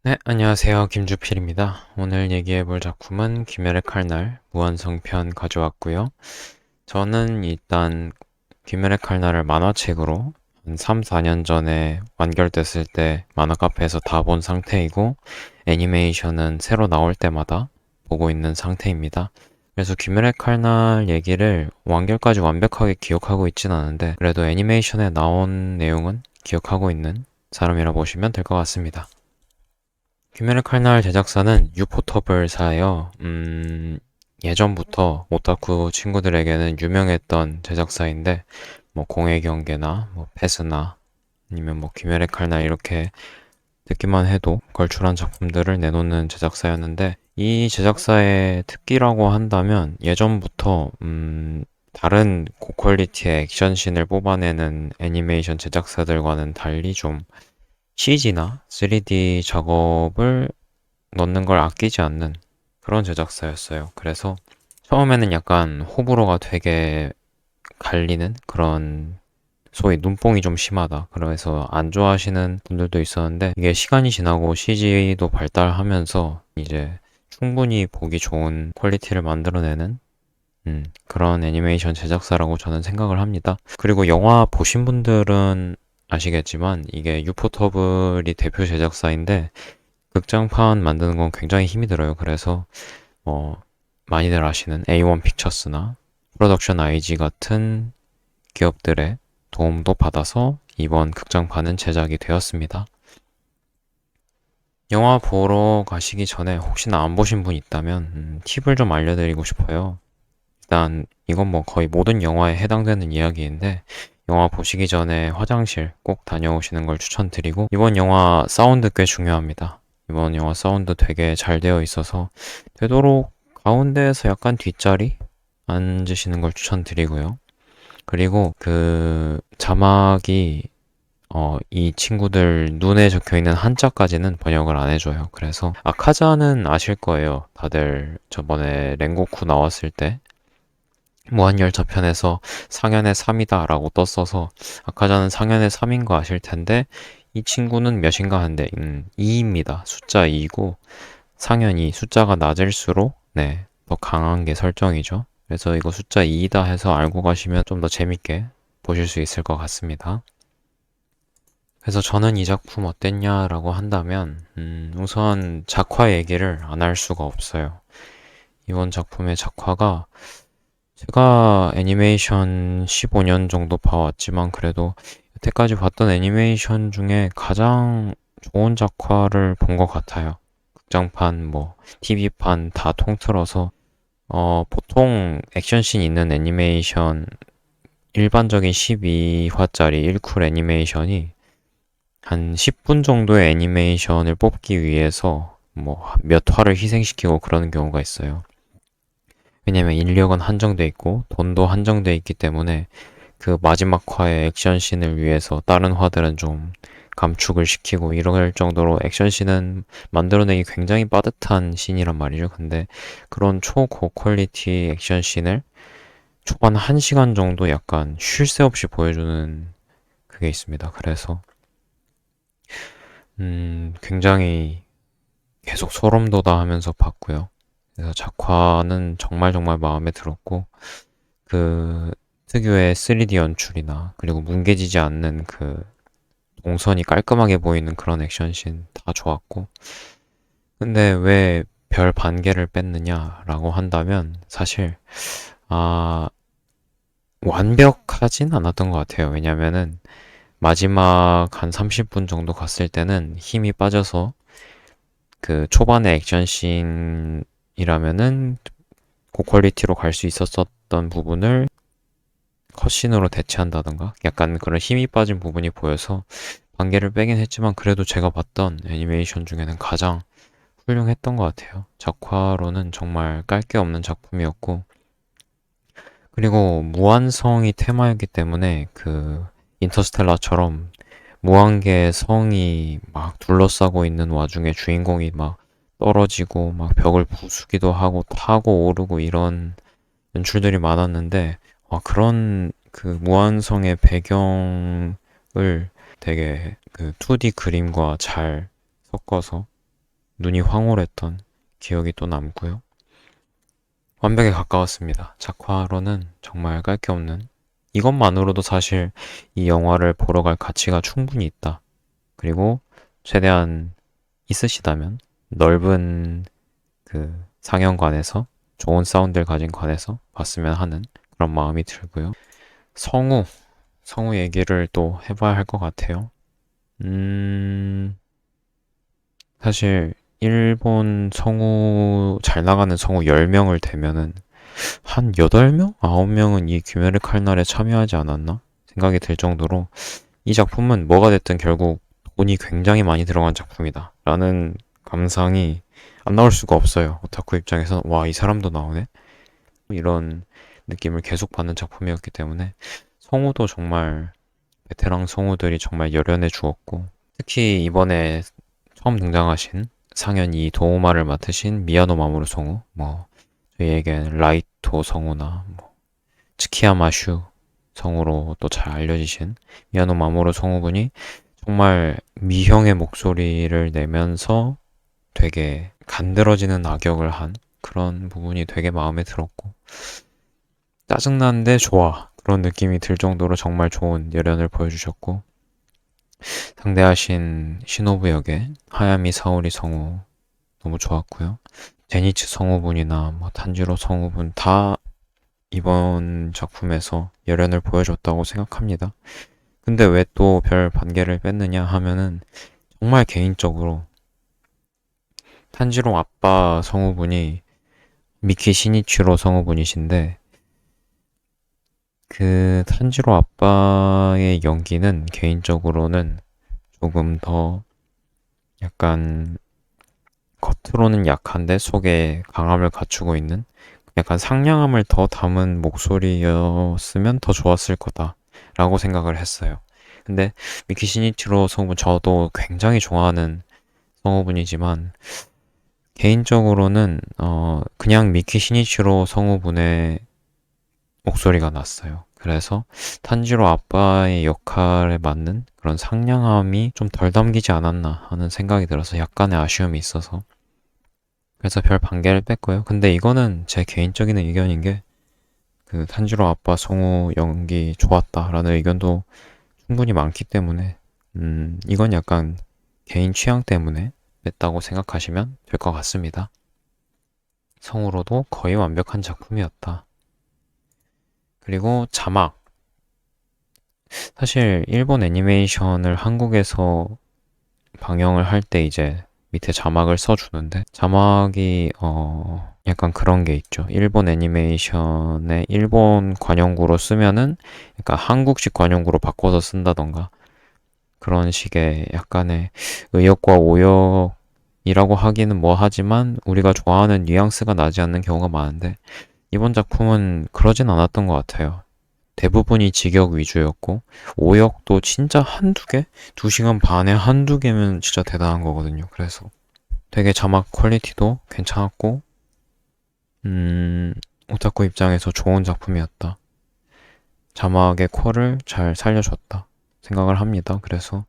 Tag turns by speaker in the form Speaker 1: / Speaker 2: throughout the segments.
Speaker 1: 네, 안녕하세요. 김주필입니다. 오늘 얘기해볼 작품은 귀멸의 칼날, 무한성편 가져왔고요. 저는 일단 귀멸의 칼날을 만화책으로 한 3, 4년 전에 완결됐을 때 만화 카페에서 다 본 상태이고, 애니메이션은 새로 나올 때마다 보고 있는 상태입니다. 그래서 귀멸의 칼날 얘기를 완결까지 완벽하게 기억하고 있진 않은데, 그래도 애니메이션에 나온 내용은 기억하고 있는 사람이라 보시면 될 것 같습니다. 귀멸의 칼날 제작사는 유포터블사예요. 예전부터 오타쿠 친구들에게는 유명했던 제작사인데, 뭐 공의 경계나 뭐 패스나 아니면 뭐 귀멸의 칼날 이렇게 듣기만 해도 걸출한 작품들을 내놓는 제작사였는데, 이 제작사의 특기라고 한다면 예전부터 다른 고퀄리티의 액션씬을 뽑아내는 애니메이션 제작사들과는 달리 좀 CG나 3D 작업을 넣는 걸 아끼지 않는 그런 제작사였어요. 그래서 처음에는 약간 호불호가 되게 갈리는 그런 소위 눈뽕이 좀 심하다. 그래서 안 좋아하시는 분들도 있었는데 이게 시간이 지나고 CG도 발달하면서 이제 충분히 보기 좋은 퀄리티를 만들어내는 그런 애니메이션 제작사라고 저는 생각을 합니다. 그리고 영화 보신 분들은 아시겠지만 이게 유포터블이 대표 제작사인데 극장판 만드는 건 굉장히 힘이 들어요. 그래서 어, 많이들 아시는 A1 픽처스나 프로덕션 IG 같은 기업들의 도움도 받아서 이번 극장판은 제작이 되었습니다. 영화 보러 가시기 전에 혹시나 안 보신 분 있다면 팁을 좀 알려드리고 싶어요. 일단 이건 뭐 거의 모든 영화에 해당되는 이야기인데 영화 보시기 전에 화장실 꼭 다녀오시는 걸 추천드리고 이번 영화 사운드 꽤 중요합니다. 이번 영화 사운드 되게 잘 되어 있어서 되도록 가운데에서 약간 뒷자리 앉으시는 걸 추천드리고요. 그리고 그 자막이 이 친구들 눈에 적혀 있는 한자까지는 번역을 안 해줘요. 그래서 아카자는 아실 거예요. 다들 저번에 랭고쿠 나왔을 때 무한열차 편에서 상현의 3이다 라고 떴어서 아카자는 상현의 3인 거 아실 텐데 이 친구는 몇인가 한데 2입니다. 숫자 2고 상현이 숫자가 낮을수록 네, 더 강한 게 설정이죠. 그래서 이거 숫자 2이다 해서 알고 가시면 좀 더 재밌게 보실 수 있을 것 같습니다. 그래서 저는 이 작품 어땠냐라고 한다면 우선 작화 얘기를 안 할 수가 없어요. 이번 작품의 작화가 제가 애니메이션 15년 정도 봐왔지만 그래도 여태까지 봤던 애니메이션 중에 가장 좋은 작화를 본 것 같아요. 극장판, 뭐, TV판 다 통틀어서 보통 액션씬 있는 애니메이션 일반적인 12화짜리 1쿨 애니메이션이 한 10분 정도의 애니메이션을 뽑기 위해서 뭐 몇 화를 희생시키고 그러는 경우가 있어요. 왜냐면 인력은 한정돼 있고 돈도 한정돼 있기 때문에 그 마지막 화의 액션씬을 위해서 다른 화들은 좀 감축을 시키고 이럴 정도로 액션씬은 만들어내기 굉장히 빠듯한 씬이란 말이죠. 근데 그런 초고퀄리티 액션씬을 초반 1시간 정도 약간 쉴 새 없이 보여주는 그게 있습니다. 그래서 굉장히 계속 소름 돋아 하면서 봤고요. 그래서 작화는 정말 정말 마음에 들었고 그 특유의 3D 연출이나 그리고 뭉개지지 않는 그 동선이 깔끔하게 보이는 그런 액션씬 다 좋았고 근데 왜 별 반 개를 뺐느냐라고 한다면 사실 아 완벽하진 않았던 것 같아요. 왜냐면은 마지막 한 30분 정도 갔을 때는 힘이 빠져서 그 초반의 액션씬이라면은 고퀄리티로 갈 수 있었던 부분을 컷신으로 대체한다던가 약간 그런 힘이 빠진 부분이 보여서 반개를 빼긴 했지만 그래도 제가 봤던 애니메이션 중에는 가장 훌륭했던 것 같아요. 작화로는 정말 깔 게 없는 작품이었고 그리고 무한성이 테마였기 때문에 그 인터스텔라처럼 무한계의 성이 막 둘러싸고 있는 와중에 주인공이 막 떨어지고 막 벽을 부수기도 하고 타고 오르고 이런 연출들이 많았는데 그런 그 무한성의 배경을 되게 그 2D 그림과 잘 섞어서 눈이 황홀했던 기억이 또 남고요. 완벽에 가까웠습니다. 작화로는 정말 깔 게 없는, 이것만으로도 사실 이 영화를 보러 갈 가치가 충분히 있다. 그리고 최대한 있으시다면 넓은 그 상영관에서 좋은 사운드를 가진 관에서 봤으면 하는 그런 마음이 들고요. 성우, 성우 얘기를 또 해봐야 할 것 같아요. 음, 사실 일본 성우, 잘 나가는 성우 10명을 대면은 한 8명? 9명은 이 귀멸의 칼날에 참여하지 않았나? 생각이 들 정도로 이 작품은 뭐가 됐든 결국 돈이 굉장히 많이 들어간 작품이다 라는 감상이 안 나올 수가 없어요. 오타쿠 입장에서는 와, 이 사람도 나오네? 이런 느낌을 계속 받는 작품이었기 때문에 성우도 정말 베테랑 성우들이 정말 열연해 주었고, 특히 이번에 처음 등장하신 상현이 도우마를 맡으신 미야노 마모루 성우, 뭐 저희에겐 라이토 성우나 뭐 츠키야마 슈 성우로 또 잘 알려지신 미야노 마모루 성우분이 정말 미형의 목소리를 내면서 되게 간드러지는 악역을 한 그런 부분이 되게 마음에 들었고, 짜증나는데 좋아, 그런 느낌이 들 정도로 정말 좋은 열연을 보여주셨고, 상대하신 시노부 역의 하야미 사오리 성우 너무 좋았고요. 제니츠 성우분이나 뭐 탄지로 성우분 다 이번 작품에서 열연을 보여줬다고 생각합니다. 근데 왜 또 별 반개를 뺐느냐 하면은 정말 개인적으로 탄지로 아빠 성우분이 미키 시니치로 성우분이신데, 그 탄지로 아빠의 연기는 개인적으로는 조금 더 약간 겉으로는 약한데 속에 강함을 갖추고 있는 약간 상냥함을 더 담은 목소리였으면 더 좋았을 거다라고 생각을 했어요. 근데 미키 시니치로 성우분 저도 굉장히 좋아하는 성우분이지만 개인적으로는 그냥 미키 시니치로 성우분의 목소리가 났어요. 그래서 탄지로 아빠의 역할에 맞는 그런 상냥함이 좀 덜 담기지 않았나 하는 생각이 들어서 약간의 아쉬움이 있어서 그래서 별 반개를 뺐고요. 근데 이거는 제 개인적인 의견인 게 그 탄지로 아빠 성우 연기 좋았다라는 의견도 충분히 많기 때문에 이건 약간 개인 취향 때문에 뺐다고 생각하시면 될 것 같습니다. 성우로도 거의 완벽한 작품이었다. 그리고 자막. 사실 일본 애니메이션을 한국에서 방영을 할 때 이제 밑에 자막을 써주는데 자막이 약간 그런 게 있죠. 일본 애니메이션에 일본 관용구로 쓰면은 약간 한국식 관용구로 바꿔서 쓴다던가 그런 식의 약간의 의역과 오역이라고 하기는 뭐 하지만 우리가 좋아하는 뉘앙스가 나지 않는 경우가 많은데 이번 작품은 그러진 않았던 것 같아요. 대부분이 직역 위주였고 오역도 진짜 한두 개? 2시간 반에 한두 개면 진짜 대단한 거거든요. 그래서 되게 자막 퀄리티도 괜찮았고 오타쿠 입장에서 좋은 작품이었다. 자막의 퀄을 잘 살려줬다 생각을 합니다. 그래서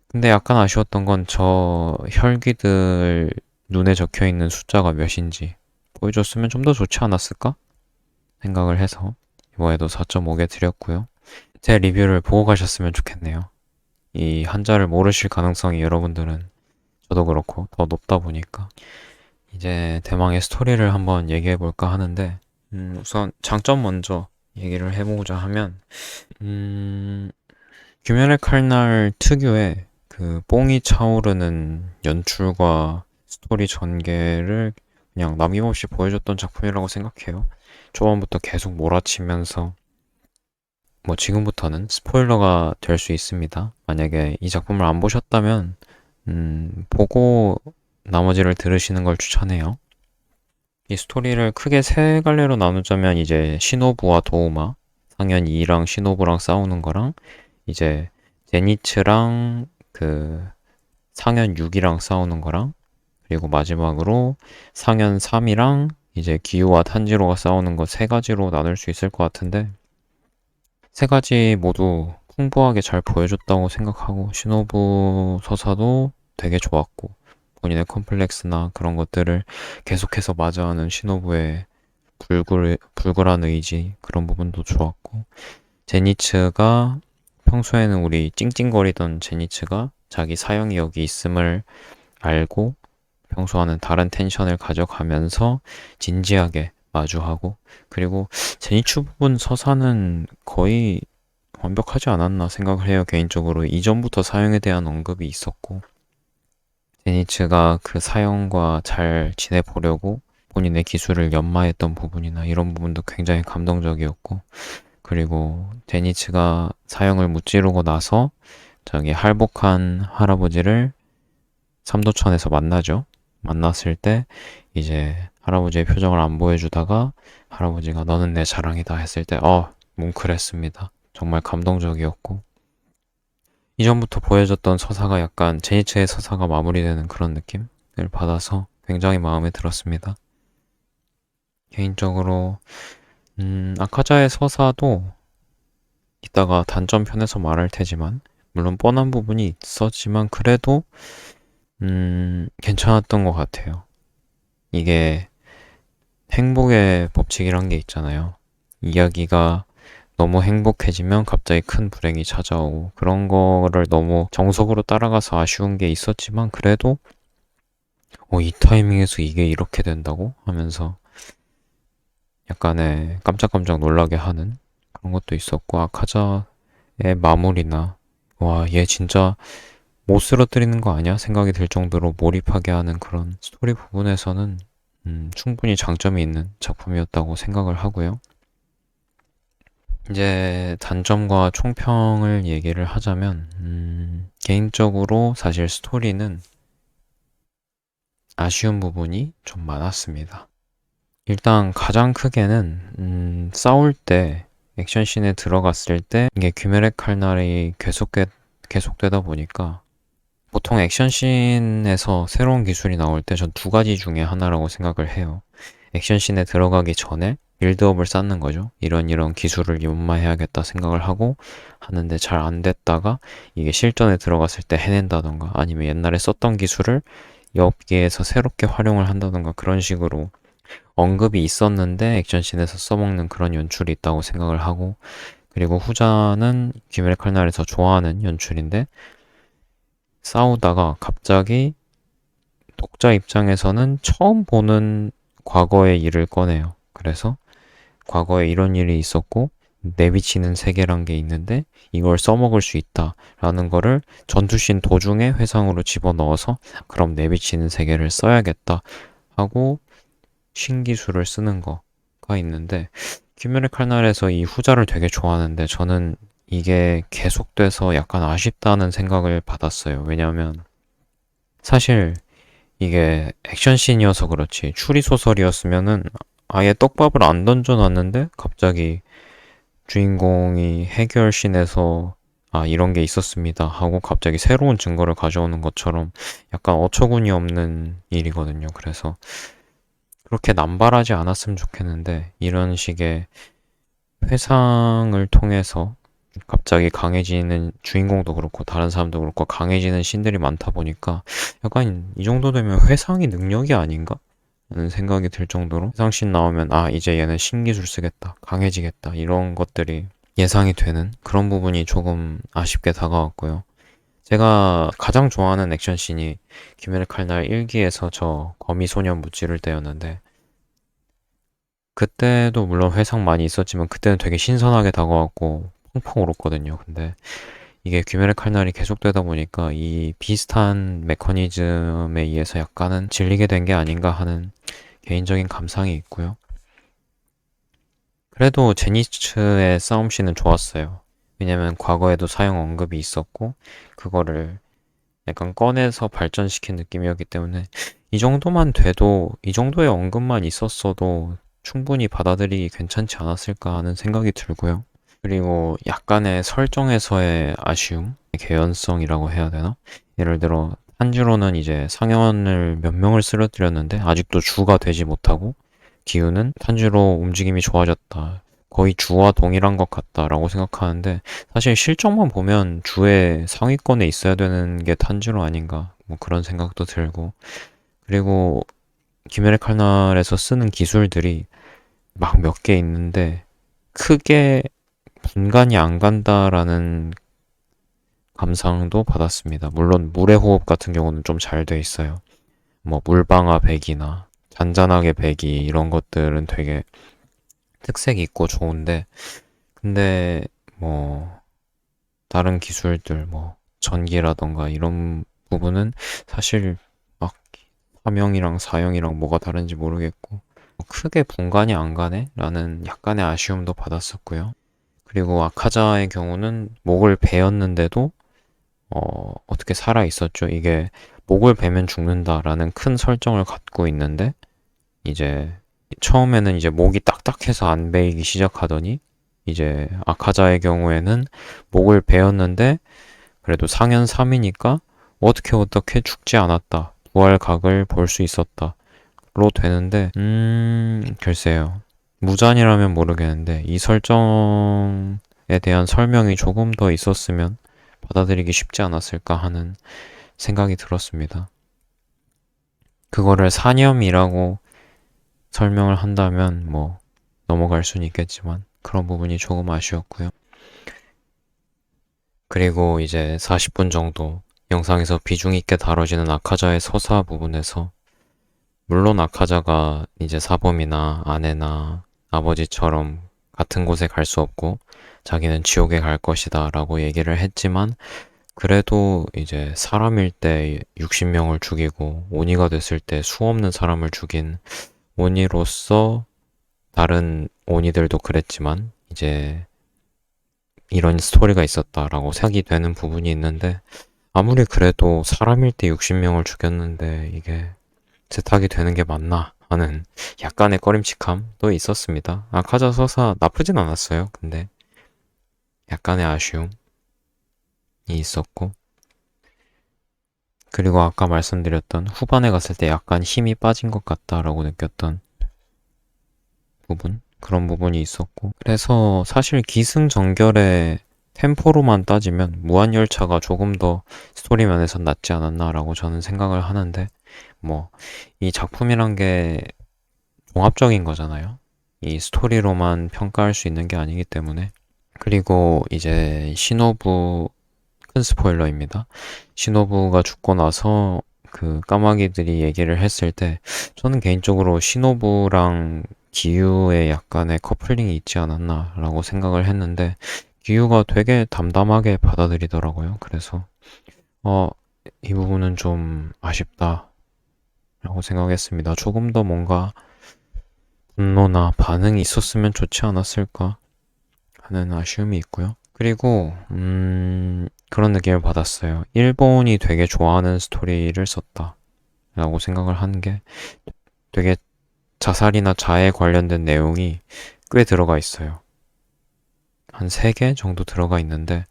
Speaker 1: 근데 약간 아쉬웠던 건 저 혈기들 눈에 적혀 있는 숫자가 몇인지 보여줬으면 좀 더 좋지 않았을까 생각을 해서 이번에도 4.5개 드렸고요. 제 리뷰를 보고 가셨으면 좋겠네요. 이 한자를 모르실 가능성이 여러분들은 저도 그렇고 더 높다 보니까 이제 대망의 스토리를 한번 얘기해 볼까 하는데 우선 장점 먼저 얘기를 해보자 하면 규면의 칼날 특유의 그 뽕이 차오르는 연출과 스토리 전개를 그냥 남김없이 보여줬던 작품이라고 생각해요. 초반부터 계속 몰아치면서 뭐 지금부터는 스포일러가 될 수 있습니다. 만약에 이 작품을 안 보셨다면 보고 나머지를 들으시는 걸 추천해요. 이 스토리를 크게 세 갈래로 나누자면 이제 시노부와 도우마, 상현 2랑 시노부랑 싸우는 거랑 이제 제니츠랑 그 상현 6이랑 싸우는 거랑 그리고 마지막으로 상현 3이랑 이제 기우와 탄지로가 싸우는 거 세 가지로 나눌 수 있을 것 같은데 세 가지 모두 풍부하게 잘 보여줬다고 생각하고 시노부 서사도 되게 좋았고 본인의 컴플렉스나 그런 것들을 계속해서 마주하는 시노부의 불굴한 의지, 그런 부분도 좋았고, 제니츠가 평소에는 우리 찡찡거리던 제니츠가 자기 사형이 여기 있음을 알고 평소와는 다른 텐션을 가져가면서 진지하게 마주하고, 그리고 제니츠 부분 서사는 거의 완벽하지 않았나 생각을 해요. 개인적으로 이전부터 사형에 대한 언급이 있었고, 제니츠가 그 사형과 잘 지내보려고 본인의 기술을 연마했던 부분이나 이런 부분도 굉장히 감동적이었고, 그리고 제니츠가 사형을 무찌르고 나서 저기 할복한 할아버지를 삼도천에서 만나죠. 만났을 때 이제 할아버지의 표정을 안 보여주다가 할아버지가 너는 내 자랑이다 했을 때 뭉클했습니다. 정말 감동적이었고, 이전부터 보여줬던 서사가 약간 제니츠의 서사가 마무리되는 그런 느낌을 받아서 굉장히 마음에 들었습니다. 개인적으로 아카자의 서사도 이따가 단점편에서 말할 테지만, 물론 뻔한 부분이 있었지만 그래도 괜찮았던 것 같아요. 이게 행복의 법칙이란 게 있잖아요. 이야기가 너무 행복해지면 갑자기 큰 불행이 찾아오고, 그런 거를 너무 정석으로 따라가서 아쉬운 게 있었지만 그래도 이 타이밍에서 이게 이렇게 된다고 하면서 약간의 깜짝깜짝 놀라게 하는 그런 것도 있었고, 아카자의 마무리나 와, 얘 진짜 못 쓰러뜨리는 거 아니야? 생각이 들 정도로 몰입하게 하는 그런 스토리 부분에서는 충분히 장점이 있는 작품이었다고 생각을 하고요. 이제 단점과 총평을 얘기를 하자면, 개인적으로 사실 스토리는 아쉬운 부분이 좀 많았습니다. 일단 가장 크게는 싸울 때, 액션씬에 들어갔을 때 이게 귀멸의 칼날이 계속되다 보니까, 보통 액션씬에서 새로운 기술이 나올 때 전 두 가지 중에 하나라고 생각을 해요. 액션씬에 들어가기 전에 빌드업을 쌓는 거죠. 이런 기술을 연마해야겠다 생각을 하고 하는데 잘 안 됐다가 이게 실전에 들어갔을 때 해낸다던가, 아니면 옛날에 썼던 기술을 여기에서 새롭게 활용을 한다던가, 그런 식으로 언급이 있었는데 액션씬에서 써먹는 그런 연출이 있다고 생각을 하고, 그리고 후자는 귀멸의 칼날에서 좋아하는 연출인데, 싸우다가 갑자기 독자 입장에서는 처음 보는 과거의 일을 꺼내요. 그래서 과거에 이런 일이 있었고 내비치는 세계란 게 있는데 이걸 써먹을 수 있다라는 거를 전투씬 도중에 회상으로 집어넣어서 그럼 내비치는 세계를 써야겠다 하고 신기술을 쓰는 거가 있는데, 귀멸의 칼날에서 이 후자를 되게 좋아하는데 저는 이게 계속돼서 약간 아쉽다는 생각을 받았어요. 왜냐하면 사실 이게 액션씬이어서 그렇지 추리소설이었으면은 아예 떡밥을 안 던져놨는데 갑자기 주인공이 해결씬에서 이런 게 있었습니다 하고 갑자기 새로운 증거를 가져오는 것처럼 약간 어처구니 없는 일이거든요. 그래서 그렇게 남발하지 않았으면 좋겠는데, 이런 식의 회상을 통해서 갑자기 강해지는, 주인공도 그렇고 다른 사람도 그렇고 강해지는 신들이 많다 보니까 약간 이 정도 되면 회상이 능력이 아닌가? 라는 생각이 들 정도로, 회상씬 나오면 이제 얘는 신기술 쓰겠다, 강해지겠다, 이런 것들이 예상이 되는 그런 부분이 조금 아쉽게 다가왔고요. 제가 가장 좋아하는 액션씬이 귀멸의 칼날 1기에서 저 거미소년 무찌를 때였는데, 그때도 물론 회상 많이 있었지만 그때는 되게 신선하게 다가왔고 펑펑 울었거든요. 근데 이게 귀멸의 칼날이 계속되다 보니까 이 비슷한 메커니즘에 의해서 약간은 질리게 된 게 아닌가 하는 개인적인 감상이 있고요. 그래도 제니츠의 싸움씬은 좋았어요. 왜냐면 과거에도 사용 언급이 있었고 그거를 약간 꺼내서 발전시킨 느낌이었기 때문에 이 정도만 돼도, 이 정도의 언급만 있었어도 충분히 받아들이기 괜찮지 않았을까 하는 생각이 들고요. 그리고 약간의 설정에서의 아쉬움, 개연성이라고 해야 되나? 예를 들어 탄지로는 이제 상현을 몇 명을 쓰러뜨렸는데 아직도 주가 되지 못하고, 기우는 탄지로 움직임이 좋아졌다, 거의 주와 동일한 것 같다라고 생각하는데, 사실 실적만 보면 주의 상위권에 있어야 되는 게 탄지로 아닌가. 뭐 그런 생각도 들고, 그리고 귀멸의 칼날에서 쓰는 기술들이 막 몇 개 있는데 크게 분간이 안 간다라는 감상도 받았습니다. 물론 물의 호흡 같은 경우는 좀 잘 돼 있어요. 뭐 물방아 배기나 잔잔하게 배기 이런 것들은 되게 특색 있고 좋은데, 근데 뭐 다른 기술들 뭐 전기라던가 이런 부분은 사실 막 3형이랑 4형이랑 뭐가 다른지 모르겠고 크게 분간이 안 가네? 라는 약간의 아쉬움도 받았었고요. 그리고 아카자의 경우는 목을 베었는데도 어떻게 살아 있었죠. 이게 목을 베면 죽는다라는 큰 설정을 갖고 있는데 이제 처음에는 이제 목이 딱딱해서 안 베이기 시작하더니 이제 아카자의 경우에는 목을 베었는데 그래도 상현 3이니까 어떻게 죽지 않았다. 부활각을 볼 수 있었다. 로 되는데 글쎄요. 무잔이라면 모르겠는데 이 설정에 대한 설명이 조금 더 있었으면 받아들이기 쉽지 않았을까 하는 생각이 들었습니다. 그거를 사념이라고 설명을 한다면 뭐 넘어갈 수는 있겠지만 그런 부분이 조금 아쉬웠고요. 그리고 이제 40분 정도 영상에서 비중 있게 다뤄지는 아카자의 서사 부분에서 물론 아카자가 이제 사범이나 아내나 아버지처럼 같은 곳에 갈 수 없고 자기는 지옥에 갈 것이다 라고 얘기를 했지만 그래도 이제 사람일 때 60명을 죽이고 오니가 됐을 때 수없는 사람을 죽인 오니로서 다른 오니들도 그랬지만 이제 이런 스토리가 있었다라고 생각이 되는 부분이 있는데 아무리 그래도 사람일 때 60명을 죽였는데 이게 세탁이 되는 게 맞나 하는 약간의 꺼림칙함도 있었습니다. 아카자 서사 나쁘진 않았어요. 근데 약간의 아쉬움이 있었고 그리고 아까 말씀드렸던 후반에 갔을 때 약간 힘이 빠진 것 같다라고 느꼈던 부분 그런 부분이 있었고 그래서 사실 기승전결의 템포로만 따지면 무한열차가 조금 더 스토리 면에선 낫지 않았나라고 저는 생각을 하는데 뭐 이 작품이란 게 종합적인 거잖아요. 이 스토리로만 평가할 수 있는 게 아니기 때문에 그리고 이제 시노부 큰 스포일러입니다. 시노부가 죽고 나서 그 까마귀들이 얘기를 했을 때 저는 개인적으로 시노부랑 기유의 약간의 커플링이 있지 않았나라고 생각을 했는데 기유가 되게 담담하게 받아들이더라고요. 그래서 이 부분은 좀 아쉽다라고 생각했습니다. 조금 더 뭔가 분노나 반응이 있었으면 좋지 않았을까 하는 아쉬움이 있고요. 그리고 그런 느낌을 받았어요. 일본이 되게 좋아하는 스토리를 썼다라고 생각을 하는 게 되게 자살이나 자해 관련된 내용이 꽤 들어가 있어요. 한 3개 정도 들어가 있는데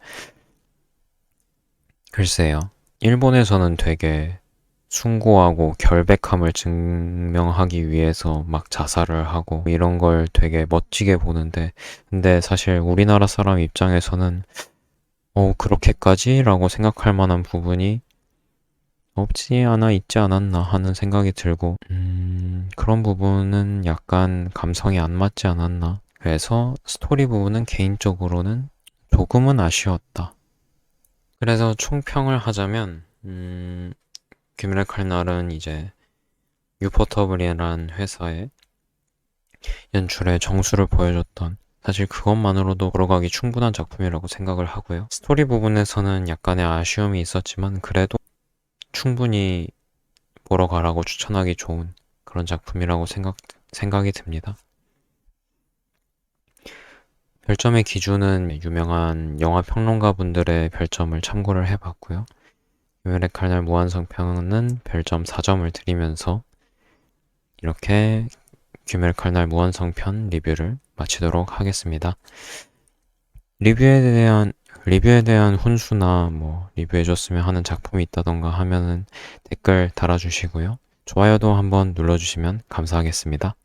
Speaker 1: 글쎄요. 일본에서는 되게 숭고하고 결백함을 증명하기 위해서 막 자살을 하고 이런 걸 되게 멋지게 보는데 근데 사실 우리나라 사람 입장에서는 그렇게까지? 라고 생각할 만한 부분이 없지 않아 있지 않았나 하는 생각이 들고 그런 부분은 약간 감성이 안 맞지 않았나 그래서 스토리 부분은 개인적으로는 조금은 아쉬웠다. 그래서 총평을 하자면 귀멸의 칼날은 이제 유포터블이란 회사의 연출에 정수를 보여줬던 사실 그것만으로도 보러 가기 충분한 작품이라고 생각을 하고요. 스토리 부분에서는 약간의 아쉬움이 있었지만 그래도 충분히 보러 가라고 추천하기 좋은 그런 작품이라고 생각이 듭니다. 별점의 기준은 유명한 영화 평론가 분들의 별점을 참고를 해봤고요. 귀멸의 칼날 무한성편은 별점 4점을 드리면서 이렇게 귀멸의 칼날 무한성편 리뷰를 마치도록 하겠습니다. 리뷰에 대한 훈수나 뭐 리뷰해줬으면 하는 작품이 있다던가 하면은 댓글 달아주시고요. 좋아요도 한번 눌러주시면 감사하겠습니다.